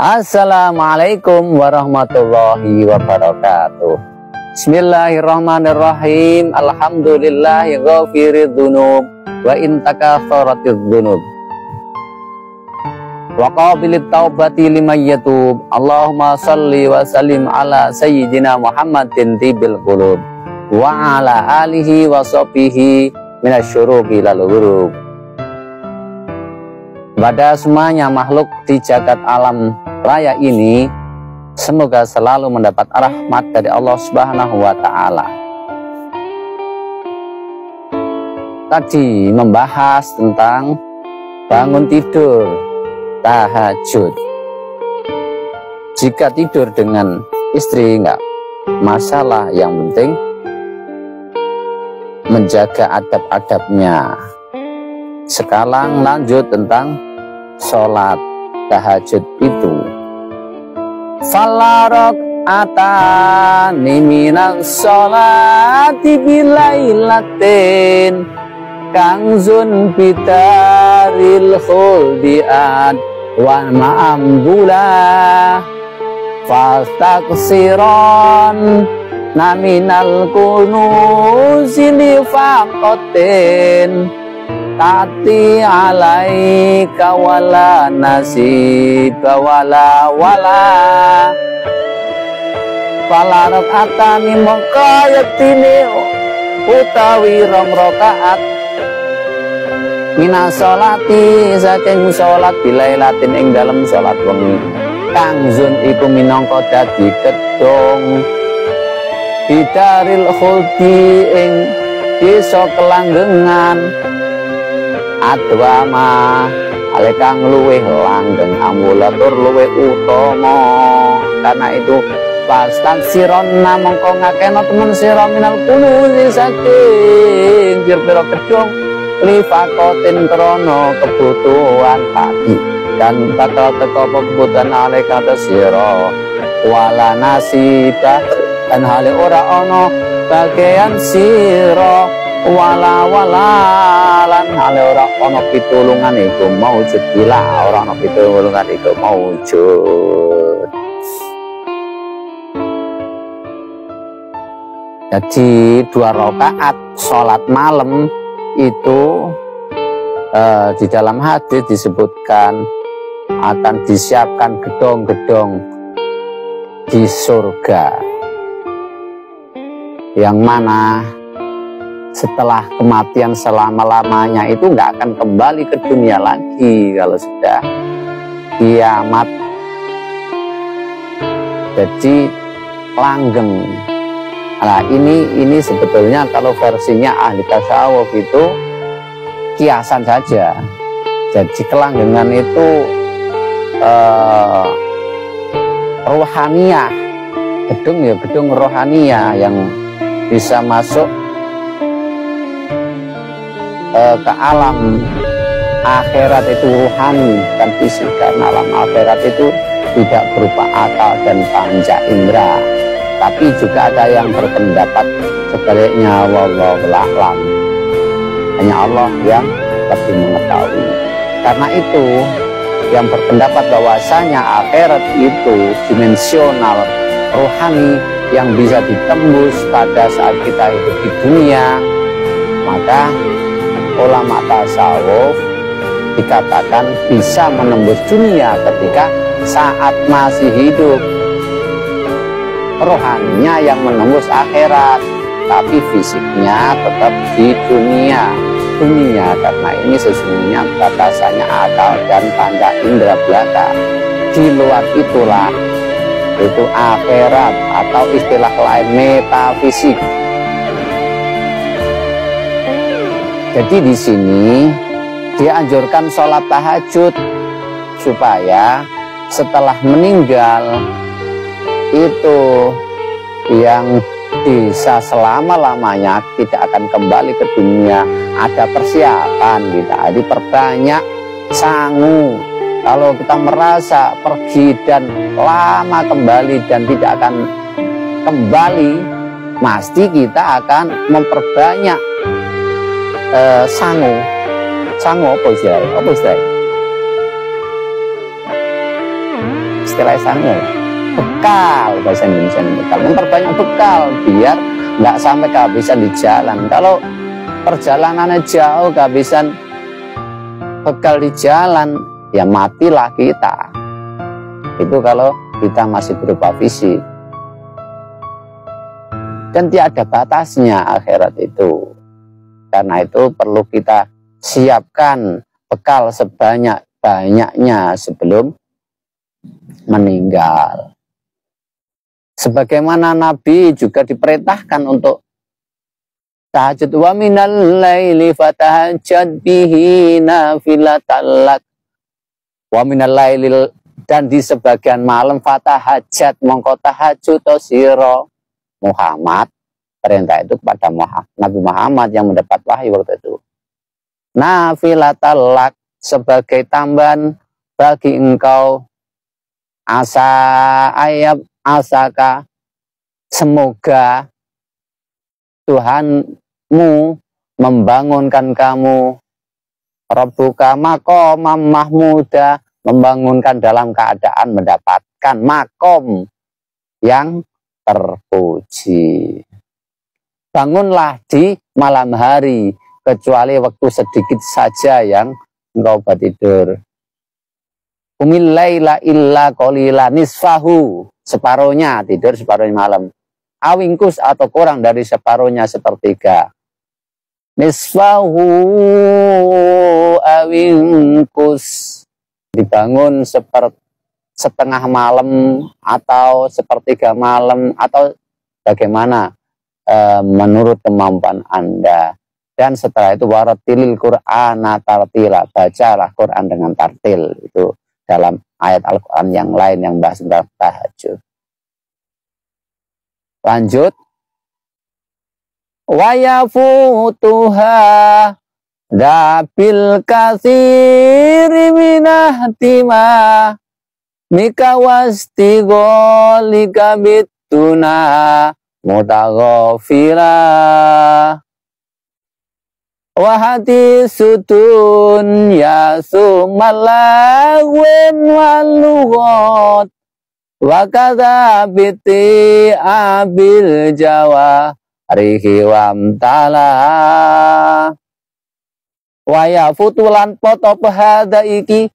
Assalamualaikum warahmatullahi wabarakatuh. Bismillahirrahmanirrahim. Alhamdulillahi ghafirid dzunub wa in takatsaratidz dzunub wa qabilit taubati liman yatub. Allahumma shalli wa sallim ala sayyidina Muhammadin tibil qulub wa ala alihi wa sahbihi minasyuruqi lal ghurub. Pada semuanya makhluk di jagat alam raya ini, semoga selalu mendapat rahmat dari Allah Subhanahu wa Ta'ala. Tadi membahas tentang bangun tidur, tahajud. Jika tidur dengan istri enggak masalah, yang penting menjaga adab-adabnya. Sekarang lanjut tentang sholat tahajud itu. Falarok atani minas sholati bilailatin kangzun bitaril khuldiat wa ma'ambulah fastaksiron naminal kunuzi nifaqatin tati alaika wala nasiba wala falarok atani mengkayatini utawi rong rokaat minas sholati saking sholat bilailatin ing dalem sholat wengi kangzun iku minangka dadi gedhong bidaril khuldi ing desa kelanggengan adwama alekang luweh langgeng ambulatur luweh utama. Karena itu pastaksironna mongko ngakena temen sira minal kunuzi saking pira-pira gedhong lifakotin krono kebutuhan pagi dan bakal teko kebutuhan aleka sira wala nasibah dan hale ora ana bagian sira wala lan hale ora ana pitulungan iku maujud bila ora ana pitulungan iku maujud. Jadi 2 rakaat sholat malam itu di dalam hadis disebutkan akan disiapkan gedong-gedong di surga, yang mana setelah kematian selama-lamanya itu nggak akan kembali ke dunia lagi kalau sudah kiamat. Jadi langgeng. Nah ini sebetulnya kalau versinya ahli tasawuf itu kiasan saja. Jadi kelanggengan itu rohaniah, gedung rohaniah yang bisa masuk ke alam akhirat itu rohani dan fisik. Karena alam akhirat itu tidak berupa akal dan panca indera, tapi juga ada yang berpendapat sebaliknya, wallahu a'lam. Hanya Allah yang lebih mengetahui. Karena itu yang berpendapat bahwasanya akhirat itu dimensional rohani yang bisa ditembus pada saat kita hidup di dunia, maka ulama tasawuf dikatakan bisa menembus dunia ketika saat masih hidup. Rohaninya yang menembus akhirat, tapi fisiknya tetap di dunia. Karena ini sesungguhnya batasannya akal dan panca indera belaka. Di luar itulah itu akhirat atau istilah lain metafisik. Jadi di sini dianjurkan sholat tahajud supaya setelah meninggal itu yang bisa selama-lamanya tidak akan kembali ke dunia. Ada persiapan kita, diperbanyak sangu. Kalau kita merasa pergi dan lama kembali dan tidak akan kembali, pasti kita akan memperbanyak sangu. Sangu apa istilahnya? istilah sana bekal, bahasa Indonesia bekal, memperbanyak bekal biar nggak sampai kehabisan di jalan. Kalau perjalanannya jauh kehabisan bekal di jalan, ya matilah kita. Itu kalau kita masih berupa fisik. Dan tiada batasnya akhirat itu. Karena itu perlu kita siapkan bekal sebanyak-banyaknya sebelum meninggal. Sebagaimana Nabi juga diperintahkan untuk tahajud, wa minal laili fatahajjad bihi nafilatan lak. Wa minal laili, dan di sebagian malam fatahajjad mongko tahajud sira Muhammad. Perintah itu kepada Nabi Muhammad yang mendapat wahyu waktu itu. Nafilatan lak, sebagai tambahan bagi engkau, asa ayab asaka, semoga Tuhanmu membangunkan kamu, Rabbuka maqamam mahmuda, membangunkan dalam keadaan mendapatkan makom yang terpuji. Bangunlah di malam hari, kecuali waktu sedikit saja yang engkau bertidur. Qumil laila illa qalila nisfahu, separuhnya tidur, separuhnya malam. Awingkus, atau kurang dari separuhnya, sepertiga. Nisfahu awingkus, dibangun setengah malam atau sepertiga malam, atau bagaimana menurut kemampuan Anda. Dan setelah itu waratilil Qur'ana tartila, bacalah Quran dengan tartil. Itu dalam ayat Al-Quran yang lain yang bahas tentang tahajud. Lanjut. Wa yafutuha dabil katsiri minahtima mika wastigolika bituna mutaghafira wa hadisudun ya sumalawin walugot wa kadzabiti abil jawa rihi wamtala wa yafutulan poto pahada iki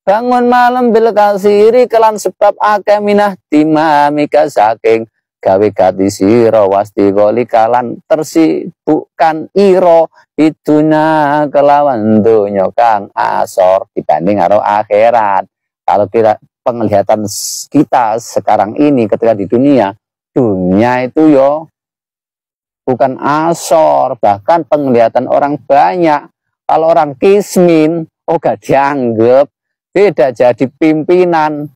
bangun malam bil kasiri kelan sebab akeh minah dimamika saking gawe gati sira wastigoli kalan tersibukkan iro iduna kelawan donya kang asor dibanding karo akhirat. Kalau kita penglihatan kita sekarang ini ketika di dunia itu yo bukan asor, bahkan penglihatan orang banyak. Kalau orang kismin, gak dianggap, tidak jadi pimpinan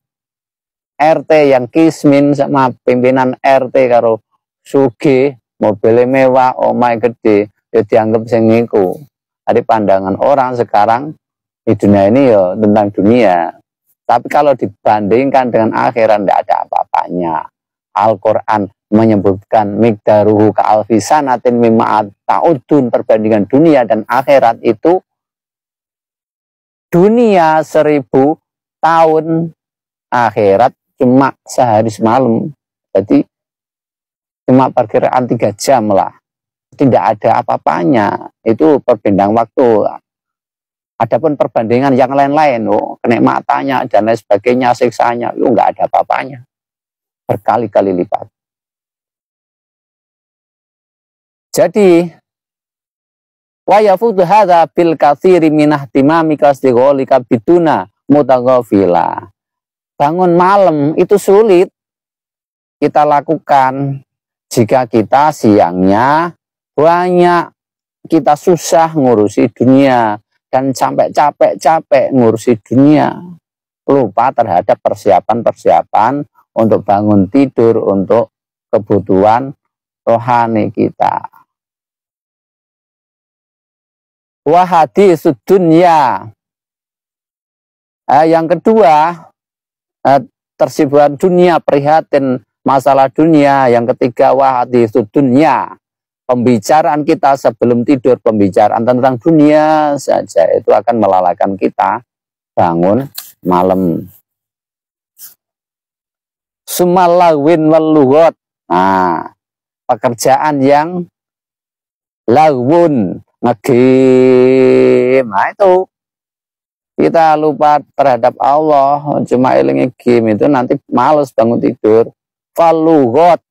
RT yang kismin sama pimpinan RT karo sugih, mobilnya mewah, omai gede, ya dianggap sing niku. Jadi pandangan orang sekarang di dunia ini ya tentang dunia. Tapi kalau dibandingkan dengan akhirat tidak ada apa-apanya. Al-Quran menyebutkan migdaruhu ka'alfisanatin mimma ta'udun, perbandingan dunia dan akhirat itu dunia 1000 tahun, akhirat cuma sehari semalam. Jadi cuma perkiraan 3 jam lah. Tidak ada apa-apanya. Itu perbandingan waktu. Adapun perbandingan yang lain-lain, kenikmatannya dan lain sebagainya, siksanya, itu nggak ada apa-apanya. Berkali-kali lipat. Jadi wa yafudu hadza bil katsiri minah timami kasdigolika biduna mutaghafila. Bangun malam itu sulit kita lakukan jika kita siangnya banyak, kita susah ngurusi dunia dan sampai capek-capek ngurusi dunia, lupa terhadap persiapan-persiapan untuk bangun tidur, untuk kebutuhan rohani kita. Wa hadisud dunya. Yang kedua, tersibukan dunia, prihatin masalah dunia. Yang ketiga, wa hadisud dunya. Pembicaraan kita sebelum tidur, pembicaraan tentang dunia saja, itu akan melalaikan kita bangun malam. sumalawin walugot. Nah, pekerjaan yang lawun, ngegame. Nah, itu kita lupa terhadap Allah, cuma eling game itu nanti males bangun tidur. Walugot,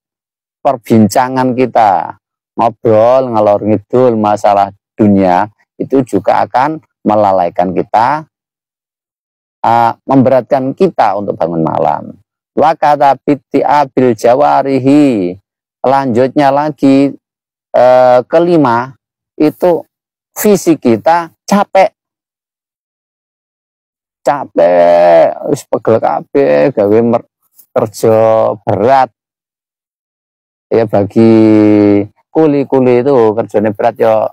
perbincangan kita, ngobrol ngalor ngidul masalah dunia, itu juga akan melalaikan kita, memberatkan kita untuk bangun malam. Wa kata bil jawarihi. Selanjutnya lagi kelima, itu fisik kita capek, wis pegel kabeh, gawe kerja berat. Ya bagi kuli-kuli itu kerjanya berat, ya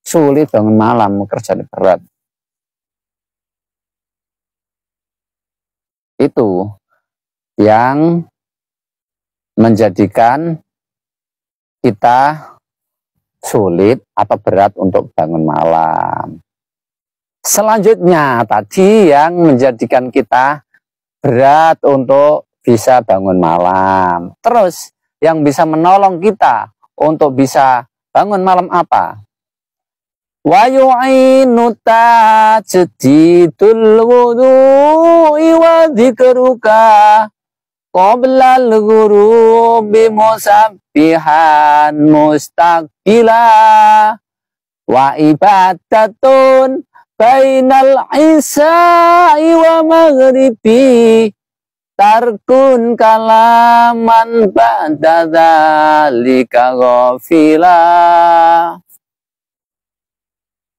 sulit bangun malam, kerjanya berat. Itu yang menjadikan kita sulit atau berat untuk bangun malam. Selanjutnya tadi yang menjadikan kita berat untuk bisa bangun malam. Terus yang bisa menolong kita untuk bisa bangun malam apa? Wa yu'inu tajdidul wudu'i wa dzikruka qabla al-ghurubi musabbihan mustaqbila wa ibadatun bainal isya'i wa maghribi tarkun kalaman ba'da dzalika ghafila.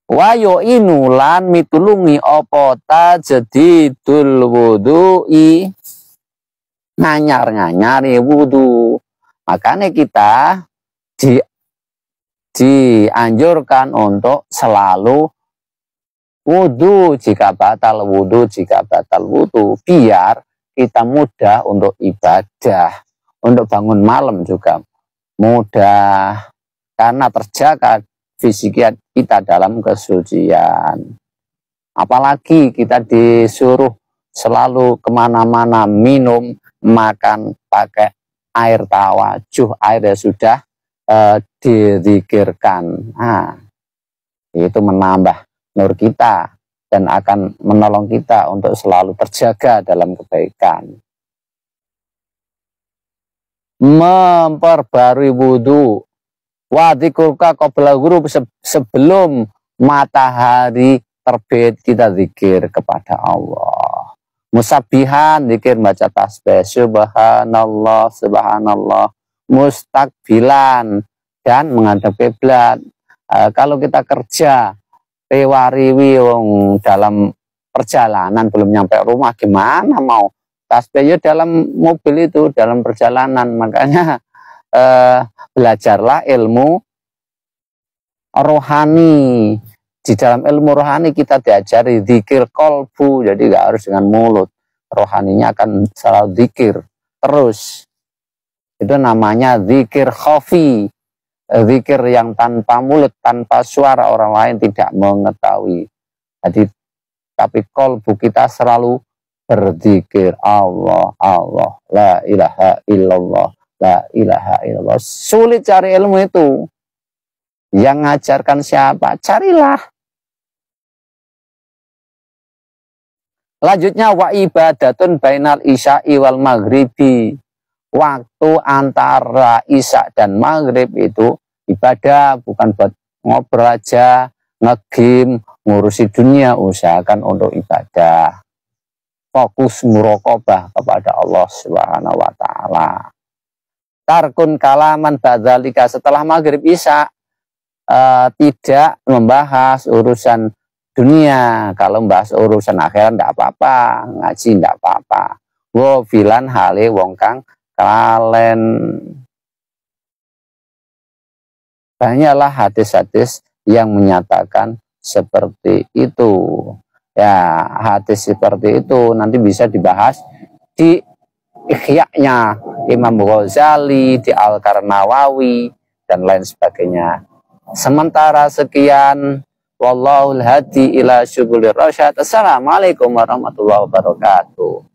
Wa yu'inu lan mitulungi apa tajdidul wudu'i, nganyar-nganyari wudu. Makanya kita dianjurkan untuk selalu wudu jika batal wudu, biar kita mudah untuk ibadah, untuk bangun malam juga mudah, karena terjaga fisik kita dalam kesucian. Apalagi kita disuruh selalu kemana-mana minum, makan pakai air tawajuh, air yang sudah dizikirkan. Nah, itu menambah nur kita dan akan menolong kita untuk selalu terjaga dalam kebaikan. Memperbarui wudu, wa dzikrka qabla ghurub, sebelum matahari terbit kita zikir kepada Allah. Musabihan, zikir baca tasbih, subhanallah, subhanallah. Mustaqbilan, dan menghadap kiblat. Kalau kita kerja rewariwi dalam perjalanan belum nyampe rumah, gimana mau tasbih? Ya dalam mobil itu, dalam perjalanan. Makanya belajarlah ilmu rohani. Di dalam ilmu rohani kita diajari zikir kolbu, jadi nggak harus dengan mulut, rohaninya akan selalu zikir terus. Itu namanya zikir khafi, zikir yang tanpa mulut, tanpa suara, orang lain tidak mengetahui. Jadi tapi kolbu kita selalu berzikir Allah, Allah, la ilaha illallah, la ilaha illallah. Sulit cari ilmu itu. Yang ngajarkan siapa? Carilah. Lanjutnya wa ibadatun bainal isya'i wal maghribi. Waktu antara isya dan maghrib itu ibadah, bukan buat ngobrol aja, ngegame, ngurusi dunia. Usahakan untuk ibadah. Fokus muraqabah kepada Allah Subhanahu wa taala. Tarkun kalaman badzalika, setelah maghrib isya tidak membahas urusan dunia. Kalau membahas urusan akhirat tidak apa-apa, ngaji tidak apa-apa. Wo filan hale wong kang kalen. Banyaklah hadis-hadis yang menyatakan seperti itu. Ya, hadis seperti itu nanti bisa dibahas di Ihya-nya Imam Ghazali, di Al-Qarnawawi, dan lain sebagainya. Sementara sekian, wallahul hadi ila syubulir rasyad. Assalamualaikum warahmatullahi wabarakatuh.